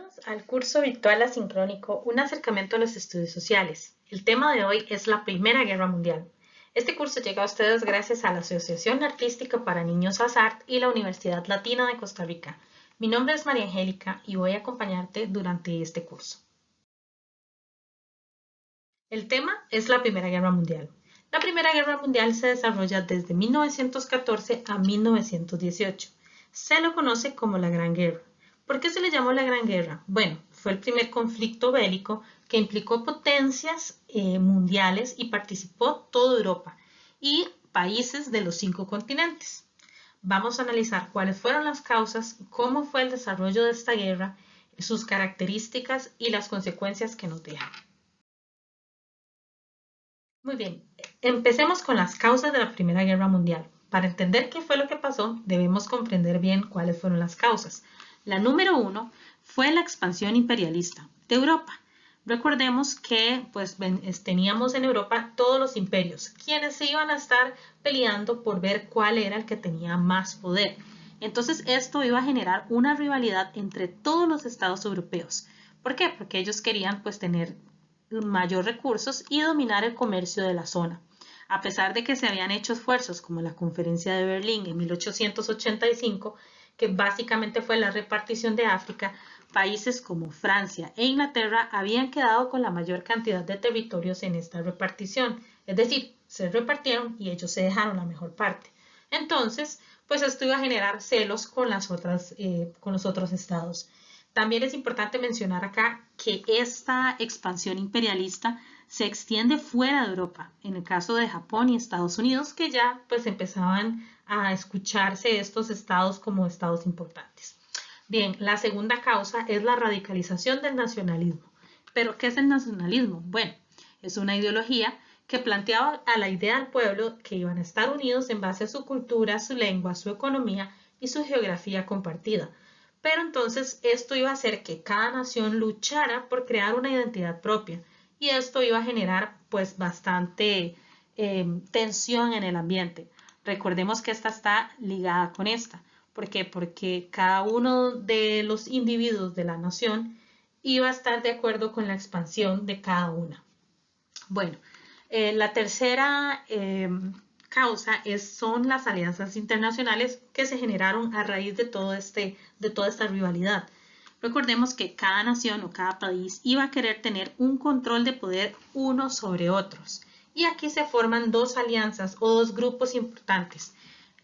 Bienvenidos al curso virtual asincrónico Un acercamiento a los estudios sociales. El tema de hoy es la Primera Guerra Mundial. Este curso llega a ustedes gracias a la Asociación Artística para Niños ASART y la Universidad Latina de Costa Rica. Mi nombre es María Angélica y voy a acompañarte durante este curso. El tema es la Primera Guerra Mundial. La Primera Guerra Mundial se desarrolla desde 1914 a 1918. Se lo conoce como la Gran Guerra. ¿Por qué se le llamó la Gran Guerra? Bueno, fue el primer conflicto bélico que implicó potencias mundiales y participó toda Europa y países de los 5 continentes. Vamos a analizar cuáles fueron las causas, cómo fue el desarrollo de esta guerra, sus características y las consecuencias que nos deja. Muy bien, empecemos con las causas de la Primera Guerra Mundial. Para entender qué fue lo que pasó, debemos comprender bien cuáles fueron las causas. La número 1 fue la expansión imperialista de Europa. Recordemos que teníamos en Europa todos los imperios, quienes se iban a estar peleando por ver cuál era el que tenía más poder. Entonces esto iba a generar una rivalidad entre todos los estados europeos. ¿Por qué? Porque ellos querían tener mayor recursos y dominar el comercio de la zona. A pesar de que se habían hecho esfuerzos como la Conferencia de Berlín en 1885, que básicamente fue la repartición de África, países como Francia e Inglaterra habían quedado con la mayor cantidad de territorios en esta repartición, es decir, se repartieron y ellos se dejaron la mejor parte. Entonces, esto iba a generar celos con los otros estados. También es importante mencionar acá que esta expansión imperialista se extiende fuera de Europa, en el caso de Japón y Estados Unidos, que ya empezaban a escucharse estos estados como estados importantes. Bien, la segunda causa es la radicalización del nacionalismo. ¿Pero qué es el nacionalismo? Bueno, es una ideología que planteaba a la idea del pueblo que iban a estar unidos en base a su cultura, su lengua, su economía y su geografía compartida. Pero entonces esto iba a hacer que cada nación luchara por crear una identidad propia y esto iba a generar bastante tensión en el ambiente. Recordemos que esta está ligada con esta. ¿Por qué? Porque cada uno de los individuos de la nación iba a estar de acuerdo con la expansión de cada una. Bueno, la tercera causa son las alianzas internacionales que se generaron a raíz de toda esta rivalidad. Recordemos que cada nación o cada país iba a querer tener un control de poder unos sobre otros. Y aquí se forman dos alianzas o dos grupos importantes.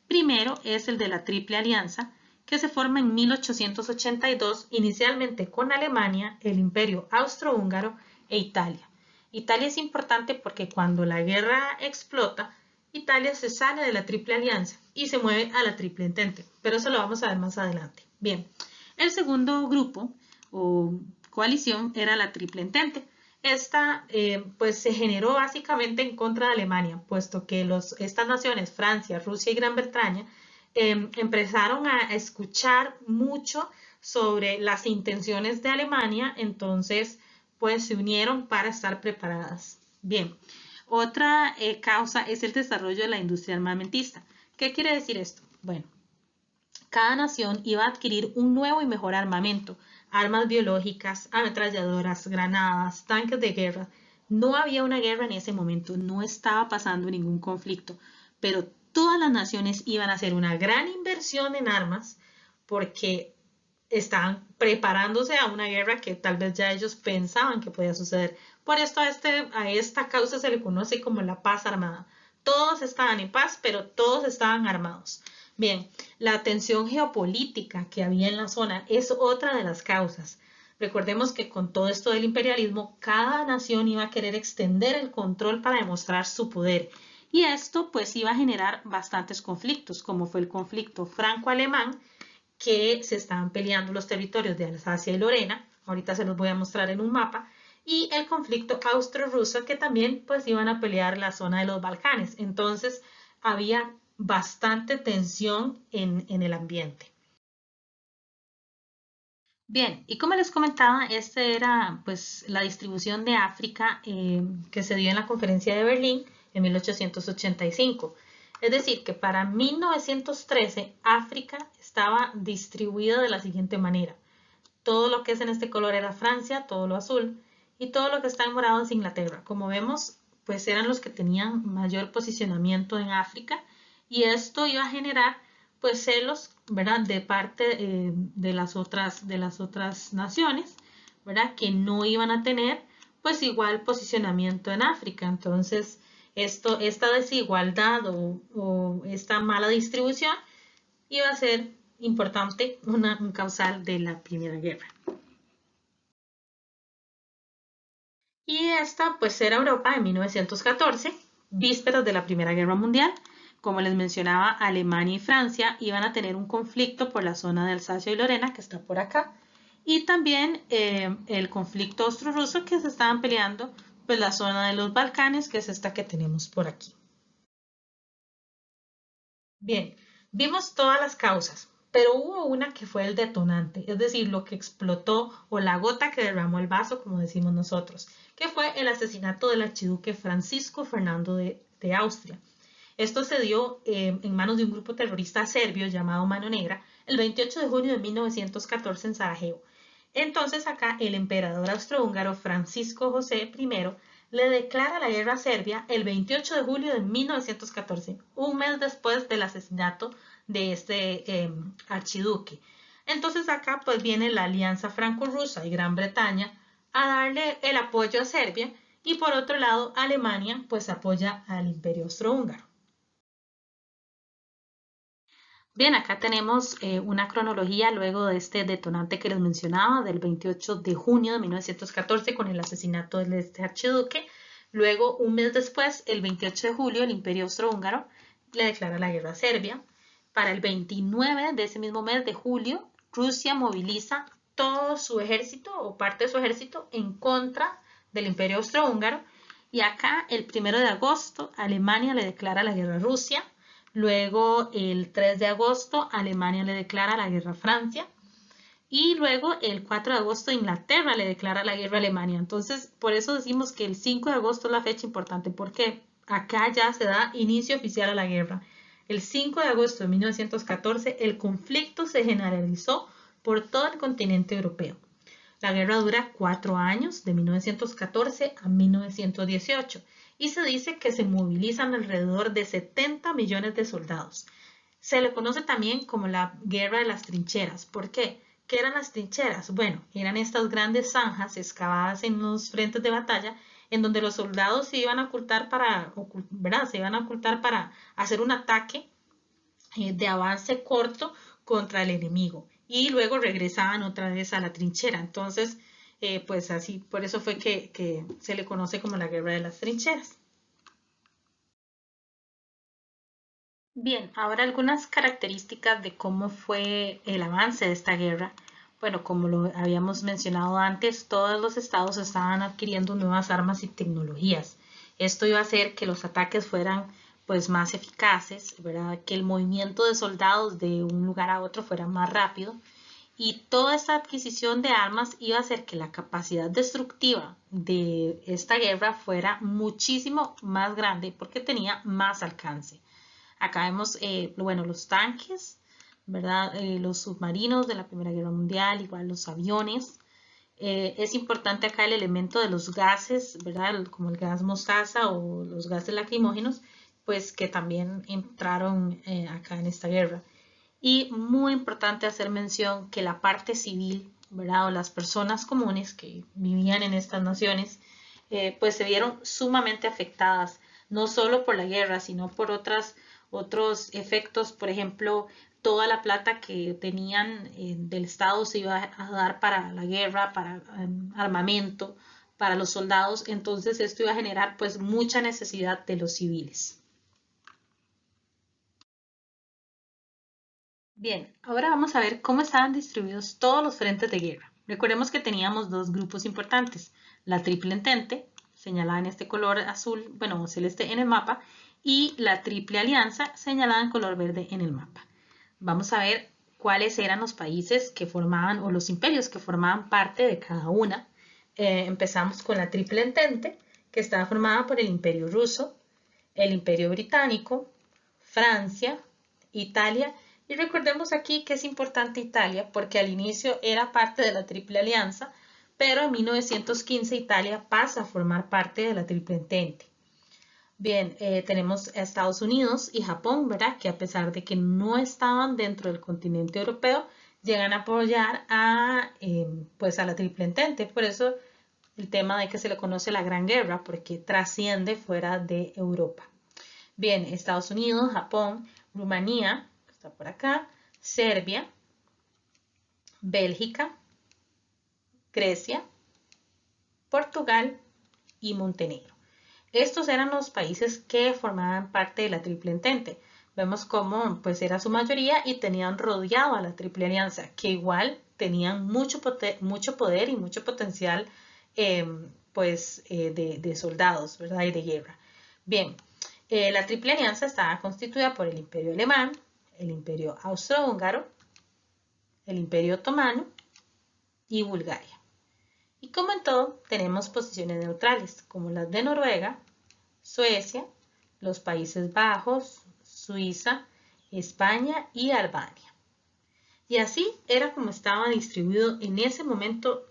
Primero es el de la Triple Alianza, que se forma en 1882, inicialmente con Alemania, el Imperio Austrohúngaro e Italia. Italia es importante porque cuando la guerra explota, Italia se sale de la Triple Alianza y se mueve a la Triple Entente, pero eso lo vamos a ver más adelante. Bien, el segundo grupo o coalición era la Triple Entente. Esta se generó básicamente en contra de Alemania, puesto que estas naciones, Francia, Rusia y Gran Bretaña, empezaron a escuchar mucho sobre las intenciones de Alemania, entonces se unieron para estar preparadas. Bien, otra causa es el desarrollo de la industria armamentista. ¿Qué quiere decir esto? Bueno, cada nación iba a adquirir un nuevo y mejor armamento, armas biológicas, ametralladoras, granadas, tanques de guerra. No había una guerra en ese momento, no estaba pasando ningún conflicto, pero todas las naciones iban a hacer una gran inversión en armas porque estaban preparándose a una guerra que tal vez ya ellos pensaban que podía suceder. Por esto a esta causa se le conoce como la paz armada. Todos estaban en paz, pero todos estaban armados. Bien, la tensión geopolítica que había en la zona es otra de las causas. Recordemos que con todo esto del imperialismo, cada nación iba a querer extender el control para demostrar su poder. Y esto iba a generar bastantes conflictos, como fue el conflicto franco-alemán, que se estaban peleando los territorios de Alsacia y Lorena, ahorita se los voy a mostrar en un mapa, y el conflicto austro-ruso, que también iban a pelear la zona de los Balcanes. Entonces había bastante tensión en el ambiente. Bien, y como les comentaba, esta era la distribución de África que se dio en la Conferencia de Berlín en 1885. Es decir, que para 1913 África estaba distribuida de la siguiente manera. Todo lo que es en este color era Francia, todo lo azul, y todo lo que está en morado es Inglaterra. Como vemos, pues eran los que tenían mayor posicionamiento en África, y esto iba a generar pues celos, ¿verdad?, de parte de las otras naciones, ¿verdad?, que no iban a tener pues igual posicionamiento en África. Entonces, esta desigualdad o esta mala distribución iba a ser importante, un causal de la Primera Guerra. Y esta pues era Europa en 1914, vísperas de la Primera Guerra Mundial. Como les mencionaba, Alemania y Francia iban a tener un conflicto por la zona de Alsacia y Lorena, que está por acá, y también el conflicto austro-ruso, que se estaban peleando pues la zona de los Balcanes, que es esta que tenemos por aquí. Bien, vimos todas las causas, pero hubo una que fue el detonante, es decir, lo que explotó o la gota que derramó el vaso, como decimos nosotros, que fue el asesinato del archiduque Francisco Fernando de Austria. Esto se dio en manos de un grupo terrorista serbio llamado Mano Negra el 28 de junio de 1914 en Sarajevo. Entonces acá el emperador austrohúngaro Francisco José I le declara la guerra a Serbia el 28 de julio de 1914, un mes después del asesinato de este archiduque. Entonces acá pues viene la alianza franco-rusa y Gran Bretaña a darle el apoyo a Serbia, y por otro lado Alemania pues apoya al Imperio Austrohúngaro. Bien, acá tenemos una cronología luego de este detonante que les mencionaba del 28 de junio de 1914 con el asesinato de este archiduque. Luego, un mes después, el 28 de julio, el Imperio Austrohúngaro le declara la guerra a Serbia. Para el 29 de ese mismo mes de julio, Rusia moviliza todo su ejército o parte de su ejército en contra del Imperio Austrohúngaro. Y acá, el 1 de agosto, Alemania le declara la guerra a Rusia. Luego, el 3 de agosto, Alemania le declara la guerra a Francia. Y luego, el 4 de agosto, Inglaterra le declara la guerra a Alemania. Entonces, por eso decimos que el 5 de agosto es la fecha importante, porque acá ya se da inicio oficial a la guerra. El 5 de agosto de 1914, el conflicto se generalizó por todo el continente europeo. La guerra dura 4 años, de 1914 a 1918, y se dice que se movilizan alrededor de 70 millones de soldados. Se le conoce también como la guerra de las trincheras. ¿Por qué? ¿Qué eran las trincheras? Bueno, eran estas grandes zanjas excavadas en los frentes de batalla en donde los soldados se iban a ocultar ¿verdad? Se iban a ocultar para hacer un ataque de avance corto contra el enemigo, y luego regresaban otra vez a la trinchera. Entonces, pues así, por eso fue que se le conoce como la guerra de las trincheras. Bien, ahora algunas características de cómo fue el avance de esta guerra. Bueno, como lo habíamos mencionado antes, todos los estados estaban adquiriendo nuevas armas y tecnologías. Esto iba a hacer que los ataques fueran pues más eficaces, ¿verdad? Que el movimiento de soldados de un lugar a otro fuera más rápido, y toda esta adquisición de armas iba a hacer que la capacidad destructiva de esta guerra fuera muchísimo más grande porque tenía más alcance. Acá vemos, bueno, los tanques, ¿verdad? Los submarinos de la Primera Guerra Mundial, igual los aviones. Es importante acá el elemento de los gases, ¿verdad? Como el gas mostaza o los gases lacrimógenos, pues que también entraron acá en esta guerra. Y muy importante hacer mención que la parte civil, ¿verdad? O las personas comunes que vivían en estas naciones, pues se vieron sumamente afectadas, no solo por la guerra, sino por otros efectos. Por ejemplo, toda la plata que tenían del Estado se iba a dar para la guerra, para armamento, para los soldados. Entonces esto iba a generar pues mucha necesidad de los civiles. Bien, ahora vamos a ver cómo estaban distribuidos todos los frentes de guerra. Recordemos que teníamos dos grupos importantes, la Triple Entente, señalada en este color azul, bueno, celeste en el mapa, y la Triple Alianza, señalada en color verde en el mapa. Vamos a ver cuáles eran los países que formaban, o los imperios que formaban parte de cada una. Empezamos con la Triple Entente, que estaba formada por el Imperio Ruso, el Imperio Británico, Francia, Italia Y recordemos aquí que es importante Italia porque al inicio era parte de la Triple Alianza, pero en 1915 Italia pasa a formar parte de la Triple Entente. Bien, tenemos a Estados Unidos y Japón, ¿verdad? Que a pesar de que no estaban dentro del continente europeo, llegan a apoyar pues a la Triple Entente. Por eso el tema de que se le conoce la Gran Guerra, porque trasciende fuera de Europa. Bien, Estados Unidos, Japón, Rumanía, que está por acá, Serbia, Bélgica, Grecia, Portugal y Montenegro. Estos eran los países que formaban parte de la Triple Entente. Vemos cómo pues era su mayoría y tenían rodeado a la Triple Alianza, que igual tenían mucho poder y mucho potencial de soldados, ¿verdad? Y de guerra. Bien, la Triple Alianza estaba constituida por el Imperio Alemán, el Imperio Austrohúngaro, el Imperio Otomano y Bulgaria. Y como en todo, tenemos posiciones neutrales, como las de Noruega, Suecia, los Países Bajos, Suiza, España y Albania. Y así era como estaba distribuido en ese momento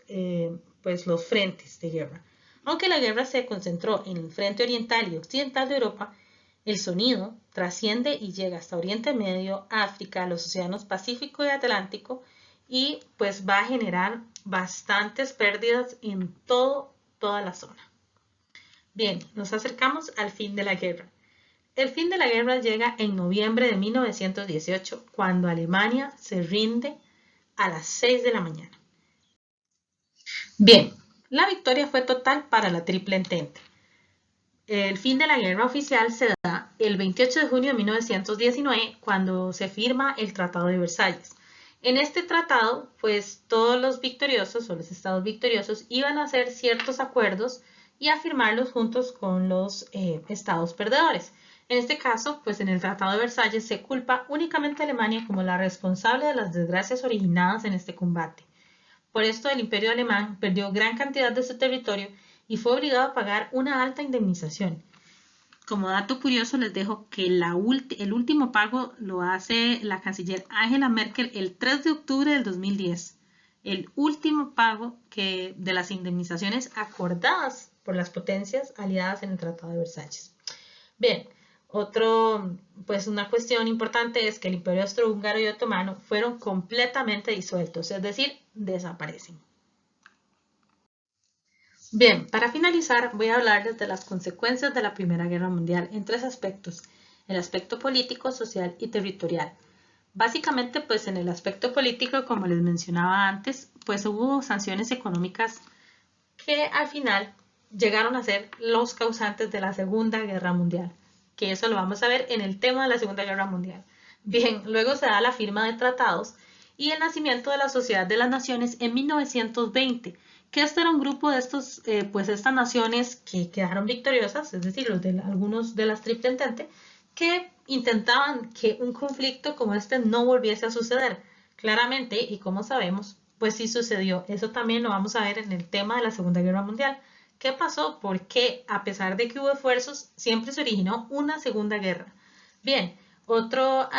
pues los frentes de guerra. Aunque la guerra se concentró en el frente oriental y occidental de Europa, el sonido trasciende y llega hasta Oriente Medio, África, los océanos Pacífico y Atlántico y pues va a generar bastantes pérdidas en toda la zona. Bien, nos acercamos al fin de la guerra. El fin de la guerra llega en noviembre de 1918, cuando Alemania se rinde a las 6 de la mañana. Bien, la victoria fue total para la Triple Entente. El fin de la guerra oficial se da el 28 de junio de 1919, cuando se firma el Tratado de Versalles. En este tratado, pues todos los victoriosos o los estados victoriosos iban a hacer ciertos acuerdos y a firmarlos juntos con los estados perdedores. En este caso, pues en el Tratado de Versalles se culpa únicamente a Alemania como la responsable de las desgracias originadas en este combate. Por esto el Imperio Alemán perdió gran cantidad de su territorio y fue obligado a pagar una alta indemnización. Como dato curioso les dejo que el último pago lo hace la canciller Angela Merkel el 3 de octubre del 2010. El último pago de las indemnizaciones acordadas por las potencias aliadas en el Tratado de Versalles. Bien, una cuestión importante es que el Imperio Austrohúngaro y Otomano fueron completamente disueltos, es decir, desaparecen. Bien, para finalizar voy a hablarles de las consecuencias de la Primera Guerra Mundial en tres aspectos, el aspecto político, social y territorial. Básicamente, pues en el aspecto político, como les mencionaba antes, pues hubo sanciones económicas que al final llegaron a ser los causantes de la Segunda Guerra Mundial, que eso lo vamos a ver en el tema de la Segunda Guerra Mundial. Bien, luego se da la firma de tratados y el nacimiento de la Sociedad de las Naciones en 1920, que este era un grupo de estas naciones que quedaron victoriosas, es decir, algunos de las Triple Entente, que intentaban que un conflicto como este no volviese a suceder. Claramente, y como sabemos, pues sí sucedió. Eso también lo vamos a ver en el tema de la Segunda Guerra Mundial. ¿Qué pasó? Porque a pesar de que hubo esfuerzos, siempre se originó una Segunda Guerra. Bien, otra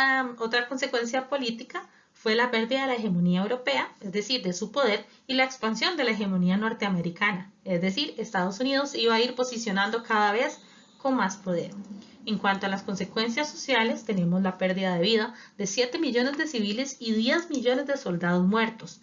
consecuencia política fue la pérdida de la hegemonía europea, es decir, de su poder, y la expansión de la hegemonía norteamericana, es decir, Estados Unidos iba a ir posicionando cada vez con más poder. En cuanto a las consecuencias sociales, tenemos la pérdida de vida de 7 millones de civiles y 10 millones de soldados muertos,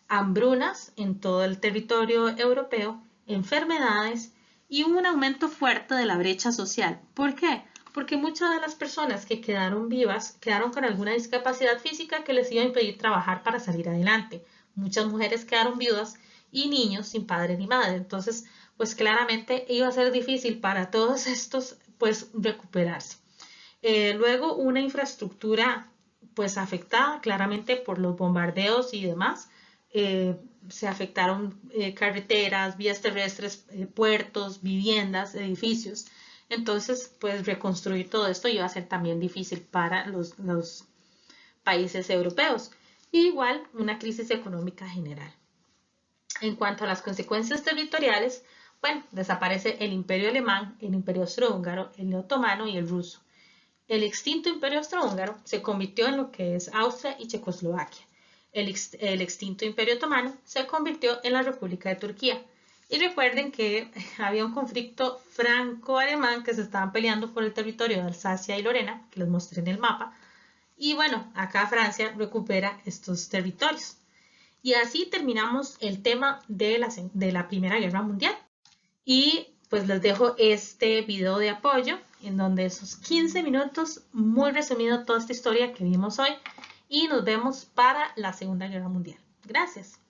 hambrunas en todo el territorio europeo, enfermedades y un aumento fuerte de la brecha social. ¿Por qué? Porque muchas de las personas que quedaron vivas quedaron con alguna discapacidad física que les iba a impedir trabajar para salir adelante. Muchas mujeres quedaron viudas y niños sin padre ni madre. Entonces, pues claramente iba a ser difícil para todos estos pues recuperarse. Luego una infraestructura pues afectada claramente por los bombardeos y demás. Se afectaron carreteras, vías terrestres, puertos, viviendas, edificios. Entonces, pues reconstruir todo esto iba a ser también difícil para los países europeos. Y igual una crisis económica general. En cuanto a las consecuencias territoriales, bueno, desaparece el Imperio Alemán, el Imperio Austrohúngaro, el Otomano y el ruso. El extinto Imperio Austrohúngaro se convirtió en lo que es Austria y Checoslovaquia. El extinto Imperio Otomano se convirtió en la República de Turquía. Y recuerden que había un conflicto franco-alemán que se estaban peleando por el territorio de Alsacia y Lorena, que les mostré en el mapa. Y bueno, acá Francia recupera estos territorios. Y así terminamos el tema de la Primera Guerra Mundial. Y pues les dejo este video de apoyo en donde esos 15 minutos muy resumido toda esta historia que vimos hoy y nos vemos para la Segunda Guerra Mundial. Gracias.